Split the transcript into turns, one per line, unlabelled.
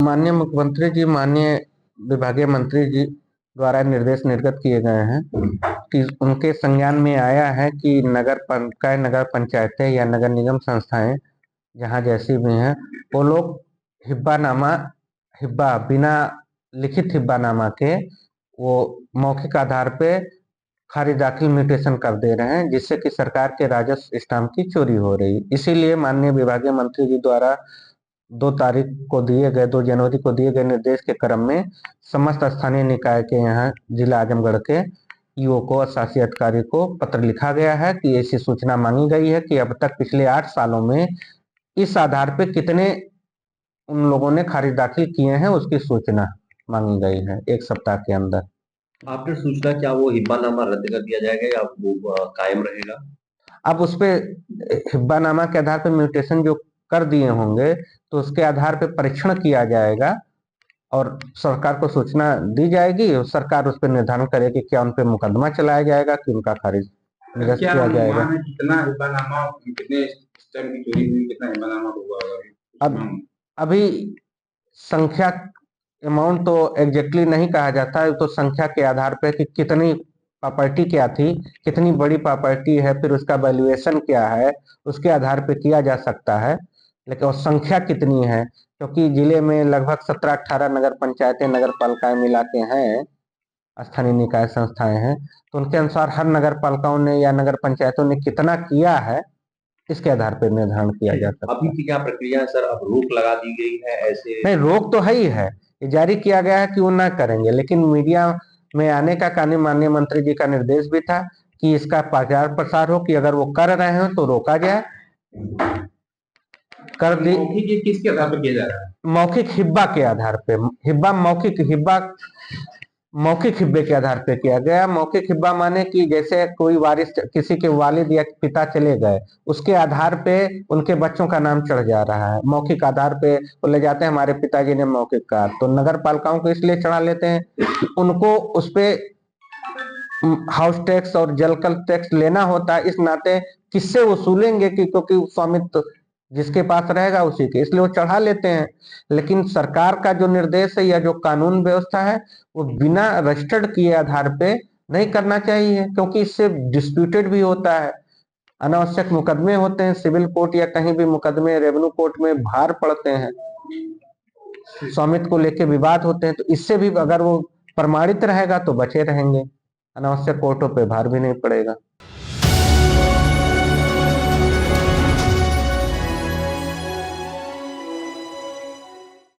माननीय मुख्यमंत्री जी, माननीय विभागीय मंत्री जी द्वारा निर्देश निर्गत किए गए हैं कि उनके संज्ञान में आया है कि नगर पंचायतें या नगर निगम संस्थाएं जहां जैसी भी हैं, वो लोग हिब्बा बिना लिखित हिब्बानामा के वो मौखिक आधार पे खारिज दाखिल म्यूटेशन कर दे रहे हैं, जिससे कि सरकार के राजस्व स्टाम्प की चोरी हो रही। इसीलिए माननीय विभागीय मंत्री जी द्वारा 2 जनवरी को दिए गए निर्देश के क्रम में समस्त स्थानीय निकाय के यहाँ जिला आजमगढ़ के ईओ को और शासी अधिकारी को पत्र लिखा गया है कि ऐसी सूचना मांगी गई है कि अब तक पिछले 8 सालों में इस आधार पे कितने उन लोगों ने खारिज दाखिल किए हैं, उसकी सूचना मांगी गई है 1 सप्ताह के अंदर।
आपने सूचना क्या वो हिब्बानामा रद्द कर दिया जाएगा या वो कायम रहेगा?
अब उस पे हिब्बानामा के आधार पर म्यूटेशन जो कर दिए होंगे तो उसके आधार पर परीक्षण किया जाएगा और सरकार को सूचना दी जाएगी और सरकार उस पर निर्धारण करेगी क्या उन पे मुकदमा चलाया जाएगा कि उनका खारिज निरस्त किया जाएगा।
कितना हिब्बानामा, कितने स्टैम्प की चोरी हुई, कितना हिब्बानामा हुआ होगा?
अब अभी संख्या अमाउंट तो एग्जैक्टली नहीं कहा जाता है, तो संख्या के आधार पे कि कितनी प्रॉपर्टी क्या थी, कितनी बड़ी प्रॉपर्टी है, फिर उसका वैल्यूएशन क्या है, उसके आधार पे किया जा सकता है। लेकिन और संख्या कितनी है, क्योंकि जिले में लगभग 17-18 नगर पंचायतें नगर पालिकाएं मिला के हैं, स्थानीय निकाय संस्थाएं हैं, तो उनके अनुसार हर नगर पालिकाओं ने या नगर पंचायतों ने कितना किया है, इसके आधार पर निर्धारण किया जा सकता है।
अभी की क्या प्रक्रिया है सर? अब रोक लगा दी गई है? ऐसे
नहीं, रोक तो है ही है, ये जारी किया गया है कि वो ना करेंगे, लेकिन मीडिया में आने का कारण माननीय मंत्री जी का निर्देश भी था कि इसका प्रचार प्रसार हो कि अगर वो कर रहे हैं तो रोका जाए। कर दी।
मौखिक किसके आधार पर किया जा रहा है?
मौखिक हिब्बा के आधार पे, मौखिक हिब्बे के आधार पे किया गया। मौखिक हिब्बा माने कि जैसे कोई वारिस, किसी के वालिद या पिता चले गए, उसके आधार पे उनके बच्चों का नाम चढ़ जा रहा है, मौखिक आधार पे वो ले जाते हैं, हमारे पिताजी ने मौखिक कहा, तो नगर पालिकाओं को इसलिए चढ़ा लेते हैं कि उनको उस पे हाउस टैक्स और जलकल टैक्स लेना होता है, इस नाते किससे वसूलेंगे कि क्योंकि स्वामित्व जिसके पास रहेगा उसी के, इसलिए वो चढ़ा लेते हैं। लेकिन सरकार का जो निर्देश है या जो कानून व्यवस्था है वो बिना रजिस्टर्ड किए आधार पे नहीं करना चाहिए, क्योंकि इससे डिस्प्यूटेड भी होता है, अनावश्यक मुकदमे होते हैं, सिविल कोर्ट या कहीं भी मुकदमे रेवेन्यू कोर्ट में भार पड़ते हैं, स्वामित्व को लेके विवाद होते हैं, तो इससे भी अगर वो प्रमाणित रहेगा तो बचे रहेंगे, अनावश्यक कोर्टों पे भार भी नहीं पड़ेगा।